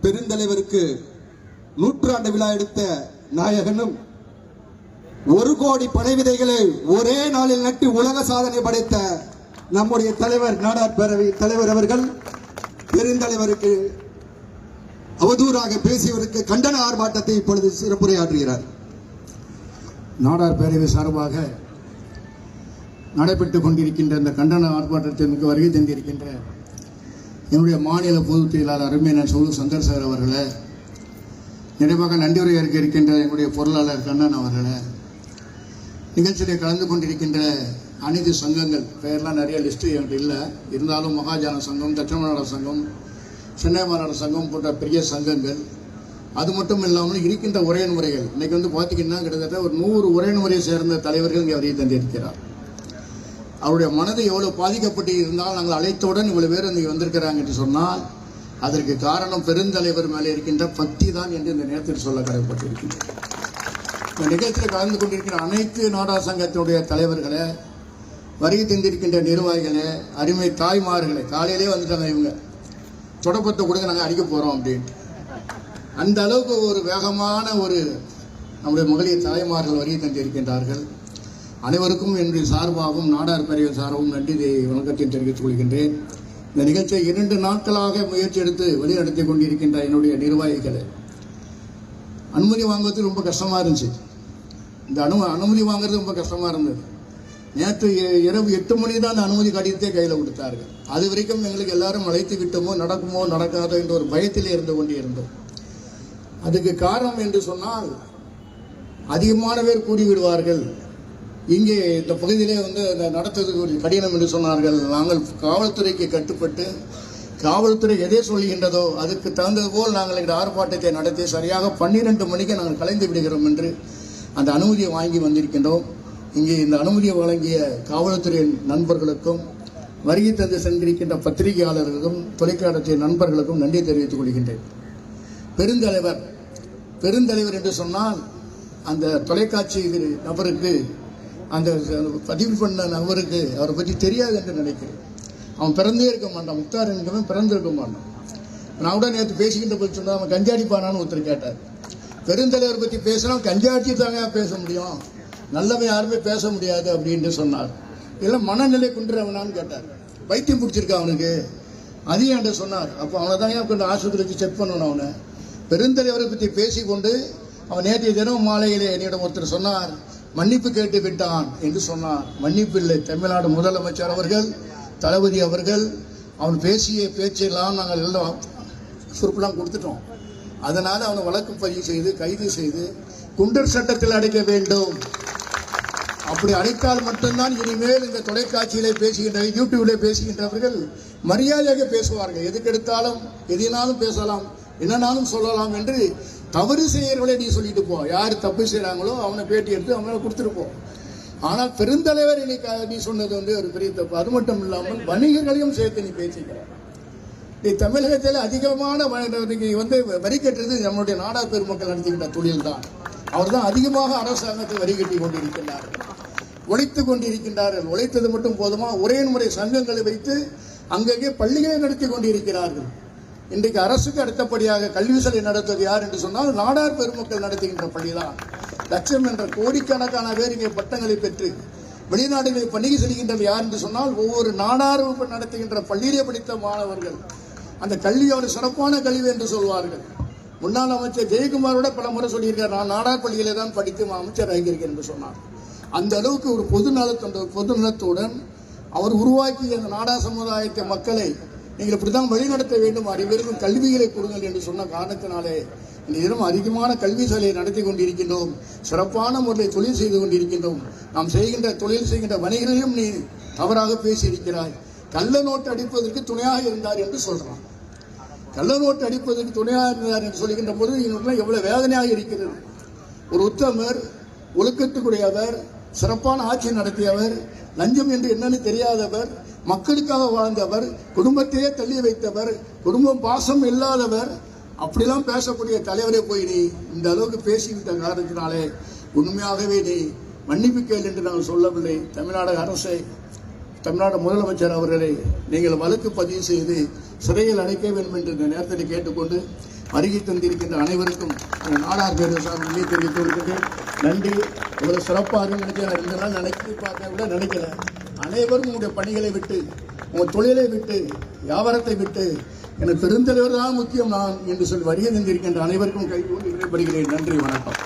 பெருந்தலைவருக்கு 100 ஆண்டு விழா எடுத்த நாயகனும் 1 கோடி பனை விதைகளை ஒரே நாளில் நட்டு உலக சாதனை படைத்த நம்முடைய தலைவர் நாடார் பேரவை தலைவர் அவர்கள் பெருந்தலைவருக்கு அவதூறாக பேசியவருக்கு கண்டன ஆர்ப்பாட்டத்தை இப்பொழுது சிறப்புரையாற்றுகிறார். நாடார் பேரவை சார்பாக நடைபெற்றுக் கொண்டிருக்கின்ற இந்த கண்டன ஆர்ப்பாட்டத்திற்கு வருகை தந்திருக்கின்ற என்னுடைய மாநில பொதுச் செயலாளர் அருமையான சோழு சந்திரசேகர் அவர்களே, நிறைவாக நன்றியுரை ஏற்க இருக்கின்ற என்னுடைய பொருளாளர் கண்ணன் அவர்களே, நிகழ்ச்சியில் கலந்து கொண்டிருக்கின்ற அனைத்து சங்கங்கள் பெயர்லாம் நிறைய லிஸ்ட்டு என்கிட்ட இல்லை, இருந்தாலும் மகாஜன சங்கம், தட்சண சங்கம், சென்னை மாநகர சங்கம் போன்ற பெரிய சங்கங்கள், அது மட்டும் இல்லாமல் இருக்கின்ற உரையன்முறைகள், இன்றைக்கி பார்த்தீங்கன்னா கிட்டத்தட்ட ஒரு 100 உரையன்முறையை சேர்ந்த தலைவர்கள் இங்கே வருகை தந்திருக்கிறார். அவருடைய மனது எவ்வளோ பாதிக்கப்பட்டு இருந்தால் நாங்கள் அழைத்தவுடன் இவ்வளவு பேர் இங்கே வந்திருக்கிறாங்க என்று சொன்னால் அதற்கு காரணம் பெருந்தலைவர் மேலே இருக்கின்ற பக்தி தான் என்று இந்த நேரத்தில் சொல்ல கடமைப்பட்டிருக்கின்றனர். இந்த நிகழ்ச்சியில் கலந்து கொண்டிருக்கிற அனைத்து நாடார் சங்கத்தினுடைய தலைவர்களே, வருகை தந்திருக்கின்ற நிர்வாகிகளே, அருமை தாய்மார்களே, காலையிலே வந்துட்டாங்க இவங்க தொடப்பத்தை கொடுங்க நாங்கள் அடிக்க போகிறோம் அப்படின்னு. அந்த அளவுக்கு ஒரு வேகமான நம்முடைய மகளிர் தாய்மார்கள் வருகை தந்திருக்கின்றார்கள். அனைவருக்கும் என்னுடைய சார்பாகவும் நாடார் பேரவை சார்பாகவும் நன்றி வணக்கத்தை தெரிவித்துக் கொள்கின்றேன். இந்த நிகழ்ச்சியை 2 நாட்களாக முயற்சி எடுத்து வழிநடத்தி கொண்டிருக்கின்ற என்னுடைய நிர்வாகிகளை அனுமதி வாங்குவது ரொம்ப கஷ்டமாக இருந்துச்சு. இந்த அனுமதி வாங்குறது ரொம்ப கஷ்டமாக இருந்தது. நேற்று இரவு 8 மணிக்கு தான் அந்த அனுமதி கடிதத்தை கையில் கொடுத்தார்கள். அது வரைக்கும் எங்களுக்கு எல்லாரும் அழைத்து விட்டோமோ நடக்குமோ நடக்காதோ என்ற ஒரு பயத்தில் இருந்து கொண்டே இருந்தோம். அதுக்கு காரணம் என்று சொன்னால் அதிகமான பேர் கூடிவிடுவார்கள். இங்கே இந்த பகுதியிலே நடத்துவதற்கு ஒரு கடினம் என்று சொன்னார்கள். நாங்கள் காவல்துறைக்கு கட்டுப்பட்டு காவல்துறை எதை சொல்கின்றதோ அதுக்கு தகுந்தது போல் நாங்கள் இந்த ஆர்ப்பாட்டத்தை நடத்தி சரியாக 12 மணிக்கு நாங்கள் கலைந்து விடுகிறோம் என்று அந்த அனுமதியை வாங்கி வந்திருக்கின்றோம். இங்கே இந்த அனுமதியை வழங்கிய காவல்துறை நண்பர்களுக்கும் வருகை தந்து சென்றிருக்கின்ற பத்திரிகையாளர்களுக்கும் தொலைக்காட்சி நண்பர்களுக்கும் நன்றி தெரிவித்துக் கொள்கின்றேன். பெருந்தலைவர் என்று சொன்னால் அந்த தொலைக்காட்சி நபருக்கு, அந்த பதிவு பண்ண நபருக்கு அவரை பற்றி தெரியாது என்று நினைக்கிறேன். அவன் பிறந்தே இருக்க மாட்டான், முக்தார் என்கிறவன் பிறந்திருக்க மாட்டான். நான் கூட நேற்று பேசிக்கிட்ட போய் சொன்னால் அவன் கஞ்சாடிப்பானான்னு ஒருத்தர் கேட்டார். பெருந்தலைவர் பற்றி பேசினா கஞ்சாடி தாங்க பேச முடியும், நல்லவன் யாருமே பேச முடியாது அப்படின்னு சொன்னார். இல்லை மனநிலை குன்றவனான்னு கேட்டார். வைத்தியம் பிடிச்சிருக்கா அவனுக்கு, அதையும் என்கிட்ட சொன்னார். அப்போ அவனை தான் கொஞ்சம் ஆஸ்பத்திரி வச்சு செக் பண்ணணும். அவனை பெருந்தலைவரை பற்றி பேசிக்கொண்டு அவன் நேற்றைய தினம் மாலையிலே என்னிடம் ஒருத்தர் சொன்னார், மன்னிப்பு கேட்டு விட்டான் என்று சொன்னார். மன்னிப்பு இல்லை, தமிழ்நாடு முதலமைச்சர் அவர்கள், தளபதி அவர்கள் அவன் பேசிய பேச்செல்லாம் நாங்கள் எல்லாம் சுருப்பெல்லாம் கொடுத்துட்டோம். அதனால் அவனை வழக்கு பதிவு செய்து கைது செய்து குண்டர் சட்டத்தில் அடைக்க வேண்டும். அப்படி அடைத்தால் மட்டும்தான் இனிமேல் இந்த தொலைக்காட்சியிலே பேசுகின்ற, யூடியூப்ல பேசுகின்றவர்கள் மரியாதையாக பேசுவார்கள். எதுக்கெடுத்தாலும் எதினாலும் பேசலாம், என்னன்னாலும் சொல்லலாம் என்று தவறு செய்யறவளே நீ சொல்லிட்டு போ. யார் தப்பு செய்யறாங்களோ அவனை பேட்டி எடுத்து அவனை கொடுத்துருப்போம். ஆனால் பெருந்தலைவர் நீ சொன்னது ஒரு பெரிய தப்பு. அது மட்டும் இல்லாமல் வணிகர்களையும் சேர்த்து நீ பேசிக்கிறார். நீ தமிழகத்தில் அதிகமான வரி கட்டுறது நம்மளுடைய நாடார் பெருமக்கள் நடத்துகின்ற தொழில் தான். அவர் தான் அதிகமாக அரசாங்கத்தை வரி கட்டி கொண்டிருக்கின்றார்கள், உழைத்துக் கொண்டிருக்கின்றார்கள். உழைத்தது மட்டும் போதுமா, ஒரே முறை சங்கங்களை வைத்து அங்கங்கே பள்ளிகளை நடத்தி கொண்டிருக்கிறார்கள். இன்றைக்கு அரசுக்கு அடுத்தபடியாக கல்வி சாலை நடத்துவது யார் என்று சொன்னால் நாடார் பெருமக்கள் நடத்துகின்ற பள்ளிதான். லட்சம் என்ற கோடிக்கணக்கான பேர் இங்கே பட்டங்களை பெற்று வெளிநாடுகளில் பணிக்கு செல்கின்றனர் யார் என்று சொன்னால் ஒவ்வொரு நாடார் நடத்துகின்ற பள்ளியிலே படித்த மாணவர்கள். அந்த கல்வியோட சிறப்பான கல்வி என்று சொல்வார்கள். முன்னாள் அமைச்சர் ஜெயக்குமாரோட பல முறை சொல்லியிருக்கார், நான் நாடார் பள்ளியிலே தான் படித்து அமைச்சர் ஆகியிருக்கேன் என்று சொன்னார். அந்த அளவுக்கு ஒரு பொதுநலத்துடன் அவர் உருவாக்கிய அந்த நாடார் சமுதாயத்தை மக்களை நீங்கள் இப்படித்தான் வழிநடத்த வேண்டும், அறிவிற்கும் கல்விகளை கொடுங்கள் என்று சொன்ன காரணத்தினாலே இந்த தினம் அதிகமான கல்வி சாலையை நடத்தி கொண்டிருக்கின்றோம். சிறப்பான முறையில் தொழில் செய்து கொண்டிருக்கின்றோம். நாம் தொழில் செய்கின்ற வணிகர்களையும் நீ தவறாக பேசியிருக்கிறாய். கள்ள நோட்டு அடிப்பதற்கு துணையாக இருந்தார் என்று சொல்றான். கள்ள நோட்டு அடிப்பதற்கு துணையாக இருந்தார் என்று சொல்கின்ற போது எங்களுக்கு எவ்வளவு வேதனையாக இருக்கிறது. ஒரு உத்தமர், ஒழுக்கத்துக்குரியவர், சிறப்பான ஆட்சி நடத்தியவர், லஞ்சம் என்று என்னன்னு தெரியாதவர், மக்களுக்காக வாழ்ந்தவர், குடும்பத்தையே தள்ளி வைத்தவர், குடும்பம் பாசம் இல்லாதவர், அப்படிலாம் பேசக்கூடிய தலைவரே போய் நீ இந்த அளவுக்கு பேசிவிட்ட காரணத்தினாலே உண்மையாகவே நீ மன்னிப்பு கேள் என்று நாங்கள் சொல்லவில்லை. தமிழ்நாடு அரசை, தமிழ்நாடு முதலமைச்சர் அவர்களை நீங்கள் வழக்கு பதிவு செய்து சிறையில் அடைக்க வேண்டும் என்று இந்த நேரத்தில் கேட்டுக்கொண்டு வருகை தந்திருக்கின்ற அனைவருக்கும் நாடார் பேரவை சார்பிலே தெரிவித்துக் கொள்கின்றேன். நன்றி. இவ்வளவு சிறப்பாக நினைக்கிறேன். 2 நாள் நினைக்க பார்க்க கூட நினைக்கல. அனைவரும் உங்களுடைய பணிகளை விட்டு, உங்கள் தொழிலை விட்டு, வியாபாரத்தை விட்டு, எனக்கு பெருந்தலைவர் தான் முக்கியம் நான் என்று சொல்லி வருகை தந்திருக்கின்ற அனைவருக்கும் கைகூடி விடைபெறுகிறேன். நன்றி, வணக்கம்.